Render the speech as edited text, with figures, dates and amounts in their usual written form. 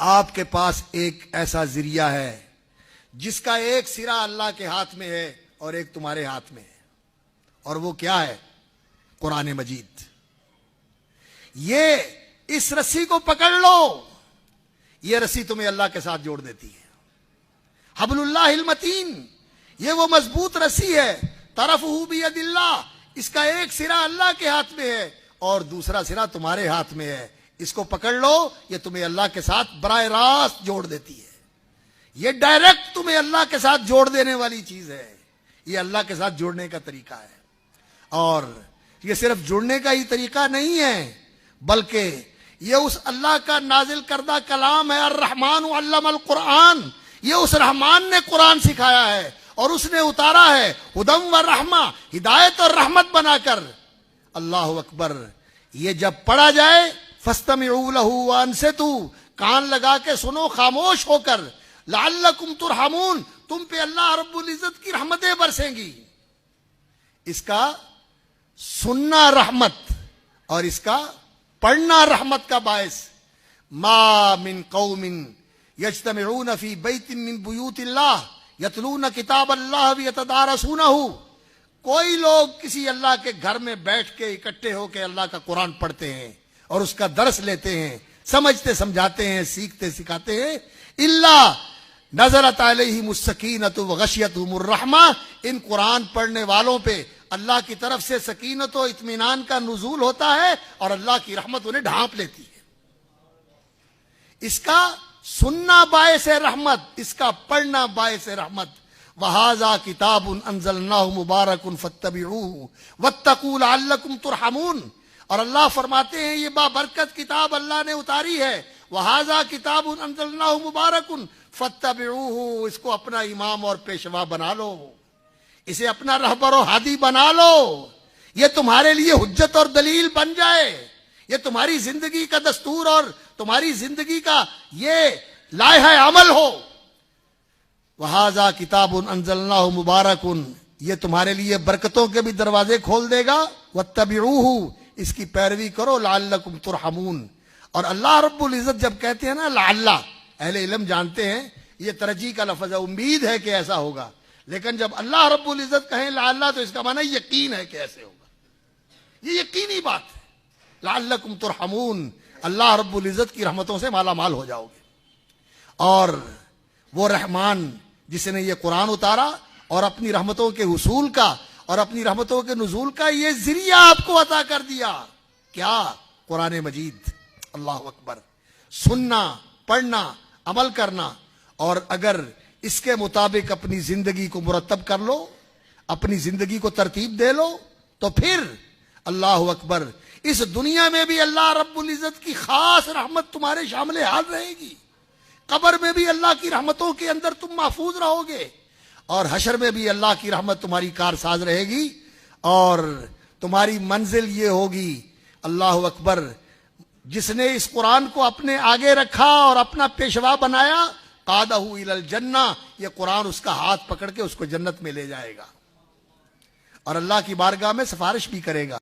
آپ کے پاس ایک ایسا ذریعہ ہے جس کا ایک سرا اللہ کے ہاتھ میں ہے اور ایک تمہارے ہاتھ میں ہے، اور وہ کیا ہے؟ قرآن مجید۔ یہ اس رسی کو پکڑ لو، یہ رسی تمہیں اللہ کے ساتھ جوڑ دیتی ہے۔ حبل اللہ المتین، یہ وہ مضبوط رسی ہے، طرفہ بید اللہ، اس کا ایک سرا اللہ کے ہاتھ میں ہے اور دوسرا سرا تمہارے ہاتھ میں ہے۔ اس کو پکڑ لو، یہ تمہیں اللہ کے ساتھ براہ راست جوڑ دیتی ہے۔ یہ ڈائریکٹ تمہیں اللہ کے ساتھ جوڑ دینے والی چیز ہے۔ یہ اللہ کے ساتھ جوڑنے کا طریقہ ہے، اور یہ صرف جڑنے کا ہی طریقہ نہیں ہے، بلکہ یہ اس اللہ کا نازل کردہ کلام ہے۔ الرحمن علم القرآن، یہ اس رحمان نے قرآن سکھایا ہے اور اس نے اتارا ہے ہدم و رحمہ، ہدایت اور رحمت بنا کر۔ اللہ اکبر۔ یہ جب پڑھا جائے فاستمعوا لہ وانصتوا، کان لگا کے سنو خاموش ہو کر، لعلکم ترحمون، تم پہ اللہ رب العزت کی رحمتیں برسیں گی۔ اس کا سننا رحمت اور اس کا پڑھنا رحمت کا باعث۔ ما من قوم یجتمعون فی بیت من بیوت اللہ یتلون کتاب اللہ ویتدارسونہ، کوئی لوگ کسی اللہ کے گھر میں بیٹھ کے اکٹھے ہو کے اللہ کا قرآن پڑھتے ہیں اور اس کا درس لیتے ہیں، سمجھتے سمجھاتے ہیں، سیکھتے سکھاتے ہیں، الا نزلت علیہم السکینۃ وغشیتہم الرحمہ، ان قرآن پڑھنے والوں پہ اللہ کی طرف سے سکینت و اطمینان کا نزول ہوتا ہے اور اللہ کی رحمت انہیں ڈھانپ لیتی ہے۔ اس کا سننا باعث رحمت، اس کا پڑھنا باعث رحمت۔ وَهَذَا كِتَابٌ أَنزَلْنَاهُ مُبَارَكٌ فَاتَّبِعُوهُ وَاتَّقُوا لَعَلَّكُمْ تُرْحَمُونَ، اور اللہ فرماتے ہیں یہ بابرکت کتاب اللہ نے اتاری ہے۔ وَهَذَا كِتَابٌ أَنزَلْنَاهُ مُبَارَكٌ فَاتَّبِعُوهُ، اس کو اپنا امام اور پیشوا بنا لو، اسے اپنا رہبر و ہادی بنا لو، یہ تمہارے لیے حجت اور دلیل بن جائے، یہ تمہاری زندگی کا دستور اور تمہاری زندگی کا یہ لائحہ عمل ہو۔ وَهَذَا كِتَابٌ أَنزَلْنَاهُ مُبَارَكٌ، یہ تمہارے لیے برکتوں کے بھی دروازے کھول دے گا۔ وَاتَّبِعُوهُ، اس کی پیروی کرو، لعلکم ترحمون۔ اور اللہ رب العزت جب کہتے ہیں نا لعل، اہل علم جانتے ہیں یہ ترجیح کا لفظ ہے، امید ہے کہ ایسا ہوگا، لیکن جب اللہ رب العزت کہیں لعل تو اس کا معنی یقین ہے کہ ایسے ہوگا، یہ یقینی بات ہے۔ لعلکم ترحمون، اللہ رب العزت کی رحمتوں سے مالا مال ہو جاؤ گے۔ اور وہ رحمان جس نے یہ قرآن اتارا اور اپنی رحمتوں کے حصول کا اور اپنی رحمتوں کے نزول کا یہ ذریعہ آپ کو عطا کر دیا، کیا؟ قرآن مجید۔ اللہ اکبر۔ سننا، پڑھنا، عمل کرنا، اور اگر اس کے مطابق اپنی زندگی کو مرتب کر لو، اپنی زندگی کو ترتیب دے لو، تو پھر اللہ اکبر، اس دنیا میں بھی اللہ رب العزت کی خاص رحمت تمہارے شامل حال رہے گی، قبر میں بھی اللہ کی رحمتوں کے اندر تم محفوظ رہو گے، اور حشر میں بھی اللہ کی رحمت تمہاری کارساز رہے گی، اور تمہاری منزل یہ ہوگی۔ اللہ اکبر۔ جس نے اس قرآن کو اپنے آگے رکھا اور اپنا پیشوا بنایا، قادہ الی الجنہ، یہ قرآن اس کا ہاتھ پکڑ کے اس کو جنت میں لے جائے گا اور اللہ کی بارگاہ میں سفارش بھی کرے گا۔